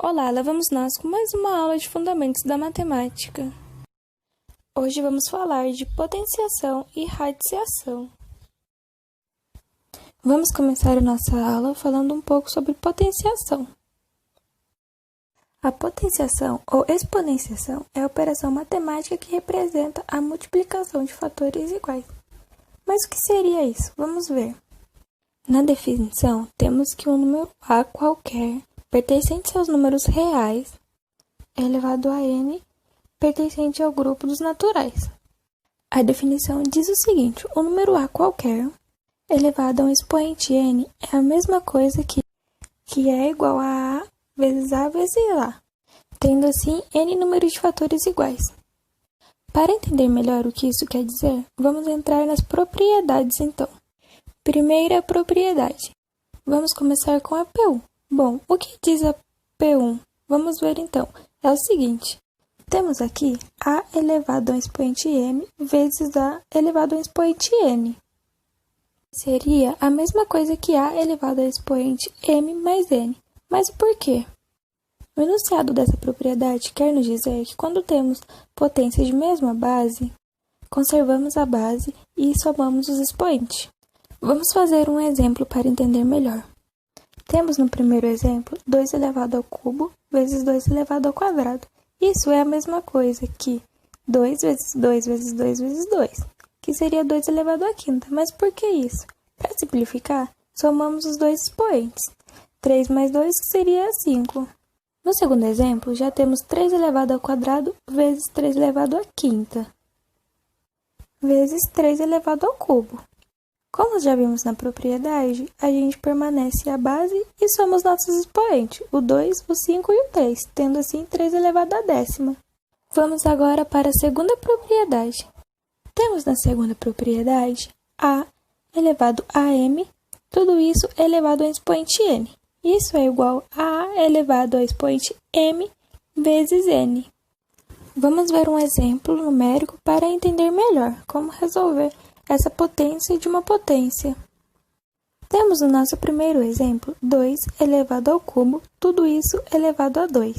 Olá, lá vamos nós com mais uma aula de Fundamentos da Matemática. Hoje vamos falar de potenciação e radiciação. Vamos começar a nossa aula falando um pouco sobre potenciação. A potenciação ou exponenciação é a operação matemática que representa a multiplicação de fatores iguais. Mas o que seria isso? Vamos ver. Na definição, temos que um número A qualquer pertencente aos números reais é elevado a n, pertencente ao grupo dos naturais. A definição diz o seguinte: o número A qualquer elevado a um expoente n é a mesma coisa que é igual a vezes A vezes A, tendo assim n números de fatores iguais. Para entender melhor o que isso quer dizer, vamos entrar nas propriedades então. Primeira propriedade. Vamos começar com a P1. Bom, o que diz a P1? Vamos ver então. É o seguinte. Temos aqui A elevado a um expoente m vezes A elevado a um expoente n. Seria a mesma coisa que A elevado a expoente m mais n. Mas por quê? O enunciado dessa propriedade quer nos dizer que quando temos potências de mesma base, conservamos a base e somamos os expoentes. Vamos fazer um exemplo para entender melhor. Temos no primeiro exemplo 2 elevado ao cubo vezes 2 elevado ao quadrado. Isso é a mesma coisa que 2 vezes 2 vezes 2 vezes 2, que seria 2 elevado à quinta. Mas por que isso? Para simplificar, somamos os dois expoentes. 3 mais 2 seria 5. No segundo exemplo, já temos 3 elevado ao quadrado vezes 3 elevado à quinta, vezes 3 elevado ao cubo. Como já vimos na propriedade, a gente permanece a base e somos nossos expoentes, o 2, o 5 e o 3, tendo assim 3 elevado à décima. Vamos agora para a segunda propriedade. Temos na segunda propriedade A elevado a m, tudo isso elevado ao expoente n. Isso é igual a A elevado ao expoente m vezes n. Vamos ver um exemplo numérico para entender melhor como resolver essa potência de uma potência. Temos no nosso primeiro exemplo 2 elevado ao cubo, tudo isso elevado a 2.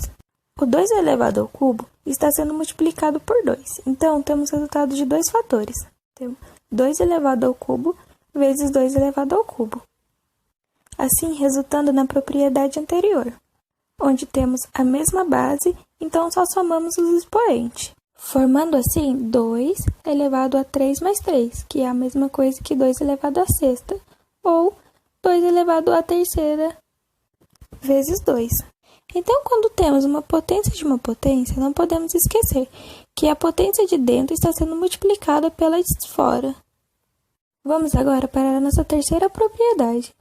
O 2 elevado ao cubo está sendo multiplicado por 2, então temos resultado de dois fatores. Temos 2 elevado ao cubo vezes 2 elevado ao cubo. Assim, resultando na propriedade anterior, onde temos a mesma base, então só somamos os expoentes. Formando assim 2 elevado a 3 mais 3, que é a mesma coisa que 2 elevado à sexta, ou 2 elevado à terceira vezes 2. Então, quando temos uma potência de uma potência, não podemos esquecer que a potência de dentro está sendo multiplicada pela de fora. Vamos agora para a nossa terceira propriedade.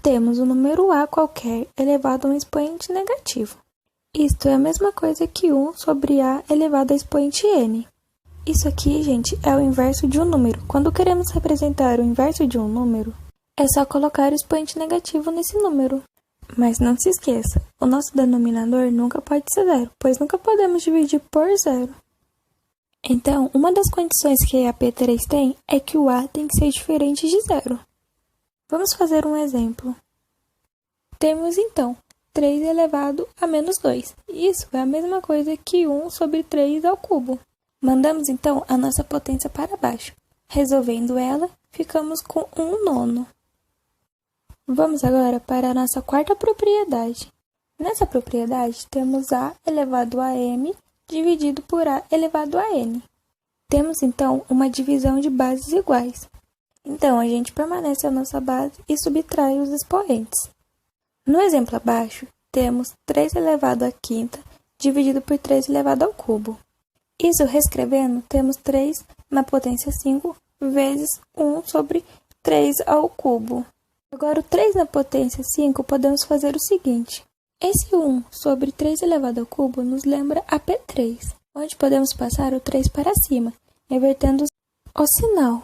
Temos o número A qualquer elevado a um expoente negativo. Isto é a mesma coisa que 1 sobre A elevado a expoente n. Isso aqui, gente, é o inverso de um número. Quando queremos representar o inverso de um número, é só colocar o expoente negativo nesse número. Mas não se esqueça, o nosso denominador nunca pode ser zero, pois nunca podemos dividir por zero. Então, uma das condições que a P3 tem é que o A tem que ser diferente de zero. Vamos fazer um exemplo. Temos, então, 3 elevado a menos 2. Isso é a mesma coisa que 1 sobre 3 ao cubo. Mandamos, então, a nossa potência para baixo. Resolvendo ela, ficamos com 1/9. Vamos agora para a nossa quarta propriedade. Nessa propriedade, temos A elevado a m dividido por A elevado a n. Temos, então, uma divisão de bases iguais. Então, a gente permanece a nossa base e subtrai os expoentes. No exemplo abaixo, temos 3 elevado à quinta dividido por 3 elevado ao cubo. Isso reescrevendo, temos 3 na potência 5 vezes 1 sobre 3 ao cubo. Agora, o 3 na potência 5, podemos fazer o seguinte. Esse 1 sobre 3 elevado ao cubo nos lembra a P3, onde podemos passar o 3 para cima, invertendo o sinal.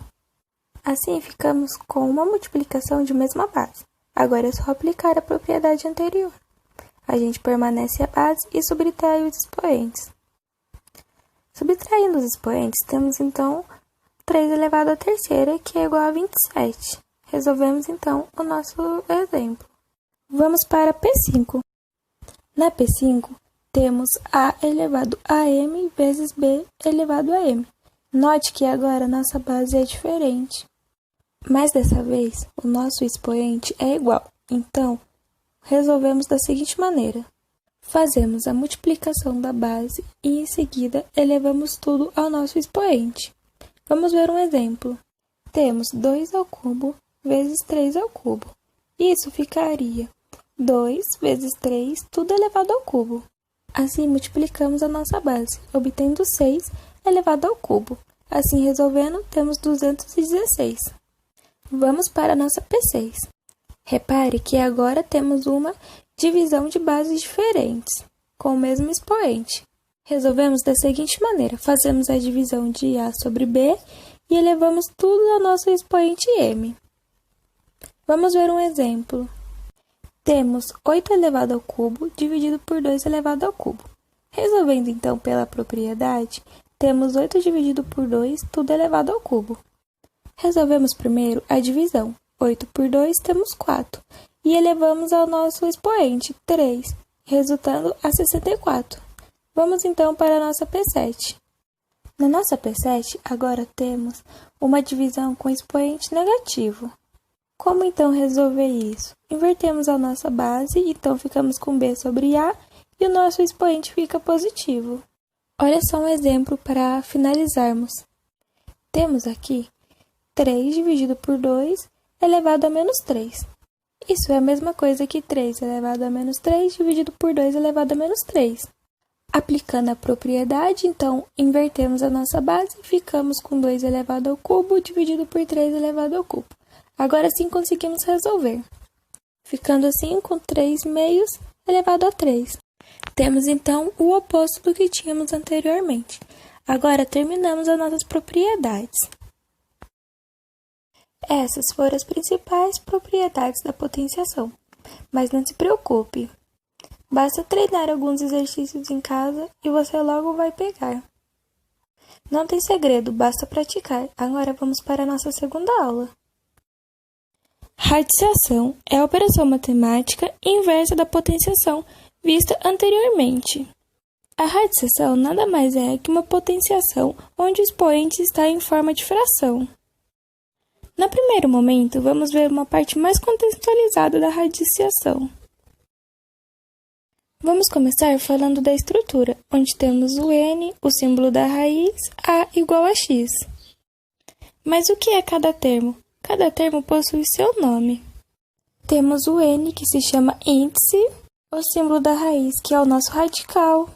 Assim, ficamos com uma multiplicação de mesma base. Agora é só aplicar a propriedade anterior. A gente permanece a base e subtrai os expoentes. Subtraindo os expoentes, temos então 3 elevado à terceira, que é igual a 27. Resolvemos então o nosso exemplo. Vamos para P5. Na P5, temos A elevado a M vezes B elevado a M. Note que agora nossa base é diferente. Mas dessa vez, o nosso expoente é igual. Então, resolvemos da seguinte maneira. Fazemos a multiplicação da base e, em seguida, elevamos tudo ao nosso expoente. Vamos ver um exemplo. Temos 2 ao cubo vezes 3 ao cubo. Isso ficaria 2 vezes 3, tudo elevado ao cubo. Assim, multiplicamos a nossa base, obtendo 6 elevado ao cubo. Assim, resolvendo, temos 216. Vamos para a nossa P6. Repare que agora temos uma divisão de bases diferentes, com o mesmo expoente. Resolvemos da seguinte maneira. Fazemos a divisão de A sobre B e elevamos tudo ao nosso expoente M. Vamos ver um exemplo. Temos 8 elevado ao cubo dividido por 2 elevado ao cubo. Resolvendo então pela propriedade, temos 8 dividido por 2, tudo elevado ao cubo. Resolvemos primeiro a divisão. 8 por 2 temos 4. E elevamos ao nosso expoente, 3, resultando a 64. Vamos então para a nossa P7. Na nossa P7, agora temos uma divisão com expoente negativo. Como então resolver isso? Invertemos a nossa base, então ficamos com B sobre A e o nosso expoente fica positivo. Olha só um exemplo para finalizarmos. Temos aqui 3 dividido por 2 elevado a menos 3. Isso é a mesma coisa que 3 elevado a menos 3 dividido por 2 elevado a menos 3. Aplicando a propriedade, então, invertemos a nossa base e ficamos com 2 elevado ao cubo dividido por 3 elevado ao cubo. Agora sim conseguimos resolver, ficando assim com 3 meios elevado a 3. Temos então o oposto do que tínhamos anteriormente. Agora terminamos as nossas propriedades. Essas foram as principais propriedades da potenciação, mas não se preocupe. Basta treinar alguns exercícios em casa e você logo vai pegar. Não tem segredo, basta praticar. Agora vamos para a nossa segunda aula. Radiciação é a operação matemática inversa da potenciação vista anteriormente. A radiciação nada mais é que uma potenciação onde o expoente está em forma de fração. No primeiro momento, vamos ver uma parte mais contextualizada da radiciação. Vamos começar falando da estrutura, onde temos o n, o símbolo da raiz, a igual a x. Mas o que é cada termo? Cada termo possui seu nome. Temos o n, que se chama índice, o símbolo da raiz, que é o nosso radical,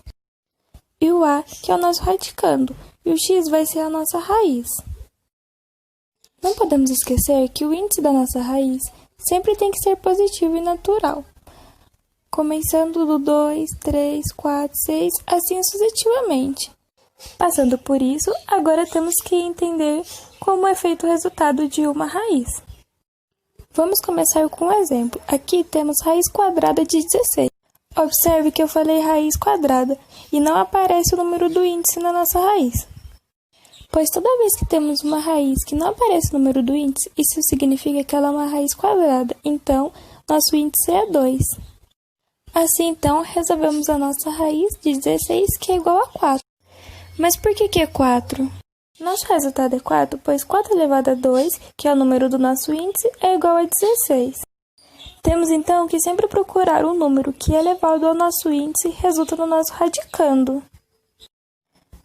e o a, que é o nosso radicando, e o x vai ser a nossa raiz. Não podemos esquecer que o índice da nossa raiz sempre tem que ser positivo e natural, começando do 2, 3, 4, 6, assim sucessivamente. Passando por isso, agora temos que entender como é feito o resultado de uma raiz. Vamos começar com um exemplo. Aqui temos raiz quadrada de 16. Observe que eu falei raiz quadrada e não aparece o número do índice na nossa raiz. Pois toda vez que temos uma raiz que não aparece o número do índice, isso significa que ela é uma raiz quadrada. Então, nosso índice é 2. Assim, então, resolvemos a nossa raiz de 16, que é igual a 4. Mas por que é 4? Nosso resultado é 4, pois 4 elevado a 2, que é o número do nosso índice, é igual a 16. Temos, então, que sempre procurar um número que é elevado ao nosso índice resulta no nosso radicando.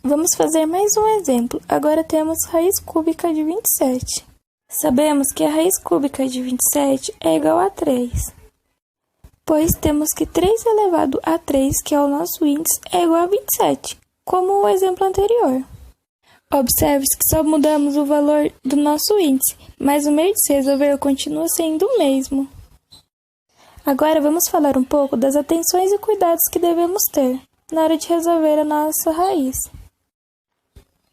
Vamos fazer mais um exemplo. Agora temos raiz cúbica de 27. Sabemos que a raiz cúbica de 27 é igual a 3. Pois temos que 3 elevado a 3, que é o nosso índice, é igual a 27, como o exemplo anterior. Observe que só mudamos o valor do nosso índice, mas o meio de se resolver continua sendo o mesmo. Agora vamos falar um pouco das atenções e cuidados que devemos ter na hora de resolver a nossa raiz.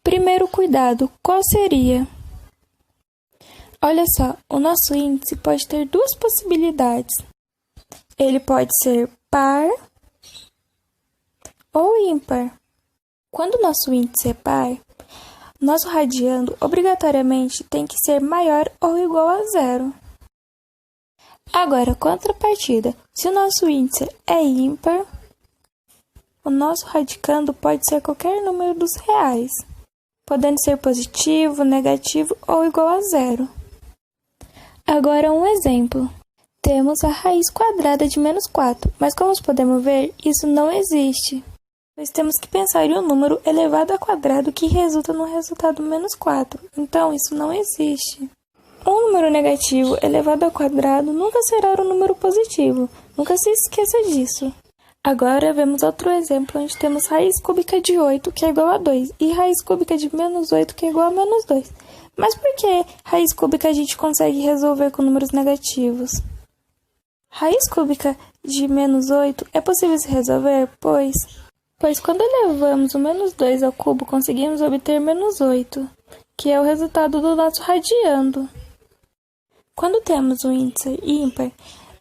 Primeiro cuidado, qual seria? Olha só, o nosso índice pode ter duas possibilidades. Ele pode ser par ou ímpar. Quando o nosso índice é par, nosso radiando obrigatoriamente tem que ser maior ou igual a 0. Agora, contrapartida, se o nosso índice é ímpar, o nosso radicando pode ser qualquer número dos reais, podendo ser positivo, negativo ou igual a zero. Agora um exemplo. Temos a raiz quadrada de menos 4, mas como podemos ver, isso não existe, pois temos que pensar em um número elevado ao quadrado que resulta no resultado menos 4, então isso não existe. Um número negativo elevado ao quadrado nunca será um número positivo, nunca se esqueça disso. Agora vemos outro exemplo onde temos raiz cúbica de 8 que é igual a 2 e raiz cúbica de menos 8 que é igual a menos 2. Mas por que raiz cúbica a gente consegue resolver com números negativos? Raiz cúbica de menos 8 é possível se resolver, pois quando elevamos o menos 2 ao cubo, conseguimos obter menos 8, que é o resultado do nosso radiando. Quando temos um índice ímpar,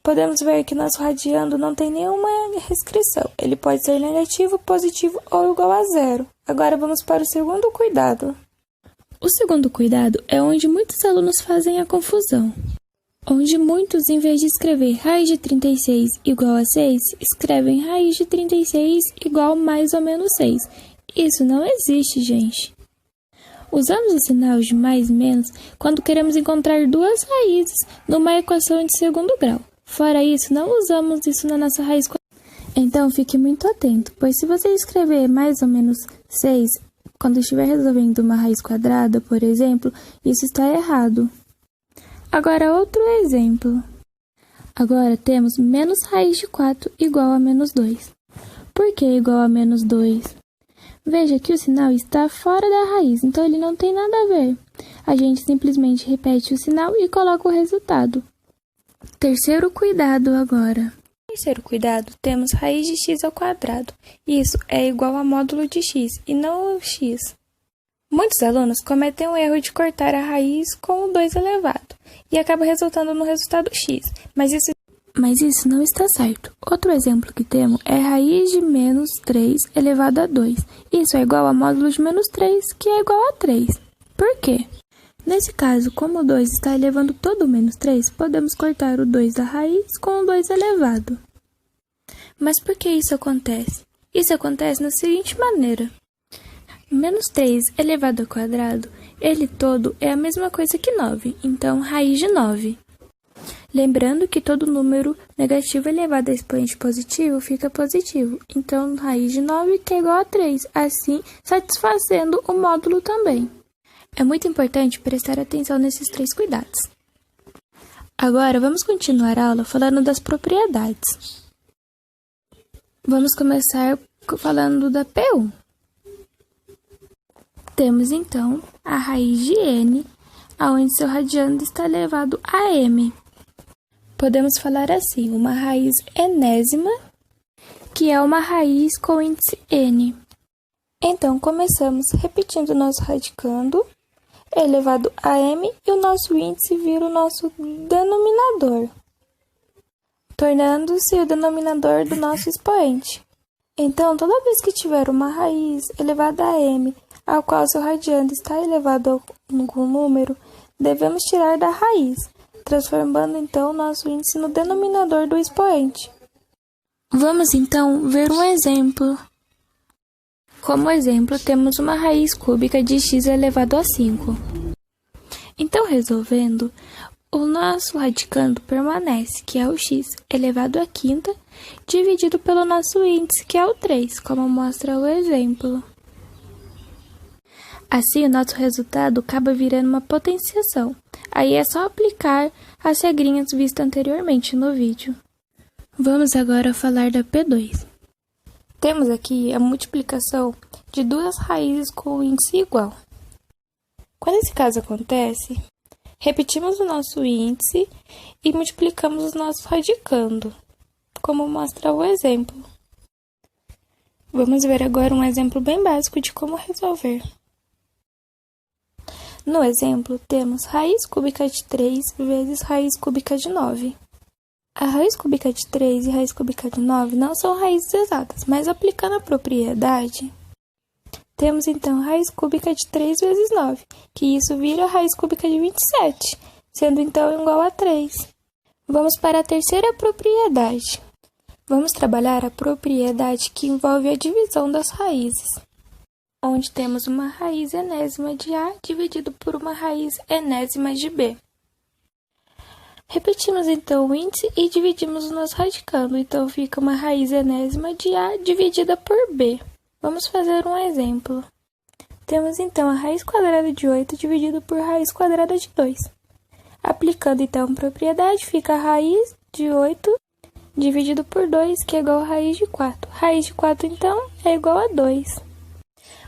podemos ver que nosso radiando não tem nenhuma restrição. Ele pode ser negativo, positivo ou igual a zero. Agora vamos para o segundo cuidado. O segundo cuidado é onde muitos alunos fazem a confusão. Onde muitos, em vez de escrever raiz de 36 igual a 6, escrevem raiz de 36 igual a mais ou menos 6. Isso não existe, gente. Usamos o sinal de mais e menos quando queremos encontrar duas raízes numa equação de segundo grau. Fora isso, não usamos isso na nossa raiz quadrada. Então, fique muito atento, pois se você escrever mais ou menos 6, quando estiver resolvendo uma raiz quadrada, por exemplo, isso está errado. Agora, outro exemplo. Agora temos menos raiz de 4 igual a menos 2. Por que igual a menos 2? Veja que o sinal está fora da raiz, então ele não tem nada a ver. A gente simplesmente repete o sinal e coloca o resultado. Terceiro cuidado agora. Terceiro cuidado, temos raiz de x ao quadrado. Isso é igual a módulo de x e não o x. Muitos alunos cometem o erro de cortar a raiz com o 2 elevado e acaba resultando no resultado x, mas isso não está certo. Outro exemplo que temos é raiz de menos 3 elevado a 2. Isso é igual a módulo de menos 3, que é igual a 3. Por quê? Nesse caso, como o 2 está elevando todo o menos 3, podemos cortar o 2 da raiz com o 2 elevado. Mas por que isso acontece? Isso acontece da seguinte maneira. Menos 3 elevado ao quadrado, ele todo é a mesma coisa que 9, então raiz de 9. Lembrando que todo número negativo elevado a expoente positivo fica positivo, então raiz de 9 que é igual a 3, assim satisfazendo o módulo também. É muito importante prestar atenção nesses três cuidados. Agora vamos continuar a aula falando das propriedades. Vamos começar falando da P1. Temos então a raiz de n, onde seu radiando está elevado a m. Podemos falar assim, uma raiz enésima, que é uma raiz com índice n. Então, começamos repetindo o nosso radicando, elevado a m, e o nosso índice vira o nosso denominador, tornando-se o denominador do nosso expoente. Então, toda vez que tiver uma raiz elevada a m, ao qual seu radiando está elevado a algum número, devemos tirar da raiz, transformando então nosso índice no denominador do expoente. Vamos então ver um exemplo. Como exemplo, temos uma raiz cúbica de x elevado a 5. Então, resolvendo, o nosso radicando permanece, que é o x elevado à quinta, dividido pelo nosso índice, que é o 3, como mostra o exemplo. Assim, o nosso resultado acaba virando uma potenciação. Aí é só aplicar as regrinhas vistas anteriormente no vídeo. Vamos agora falar da P2. Temos aqui a multiplicação de duas raízes com índice igual. Quando esse caso acontece, repetimos o nosso índice e multiplicamos o nosso radicando, como mostra o exemplo. Vamos ver agora um exemplo bem básico de como resolver. No exemplo, temos raiz cúbica de 3 vezes raiz cúbica de 9. A raiz cúbica de 3 e raiz cúbica de 9 não são raízes exatas, mas aplicando a propriedade, temos então raiz cúbica de 3 vezes 9, que isso vira raiz cúbica de 27, sendo então igual a 3. Vamos para a terceira propriedade. Vamos trabalhar a propriedade que envolve a divisão das raízes, onde temos uma raiz enésima de A dividido por uma raiz enésima de B. Repetimos então o índice e dividimos o nosso radicando, então fica uma raiz enésima de A dividida por B. Vamos fazer um exemplo. Temos então a raiz quadrada de 8 dividido por raiz quadrada de 2. Aplicando então a propriedade, fica a raiz de 8 dividido por 2, que é igual a raiz de 4. Raiz de 4, então, é igual a 2.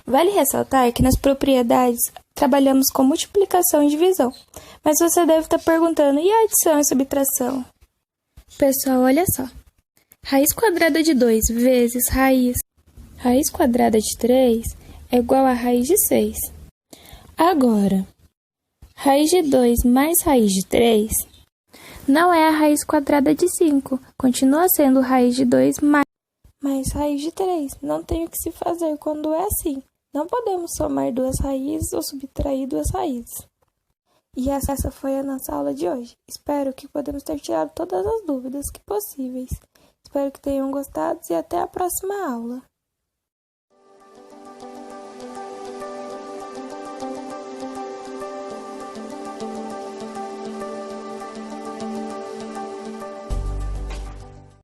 Vale ressaltar que nas propriedades trabalhamos com multiplicação e divisão, mas você deve estar perguntando, e a adição e subtração? Pessoal, olha só. Raiz quadrada de 2 vezes raiz quadrada de 3 é igual a raiz de 6. Agora, raiz de 2 mais raiz de 3 não é a raiz quadrada de 5, continua sendo raiz de 2 mais raiz de 3. Não tem o que se fazer quando é assim. Não podemos somar duas raízes ou subtrair duas raízes. E essa foi a nossa aula de hoje. Espero que podemos ter tirado todas as dúvidas que possíveis. Espero que tenham gostado e até a próxima aula.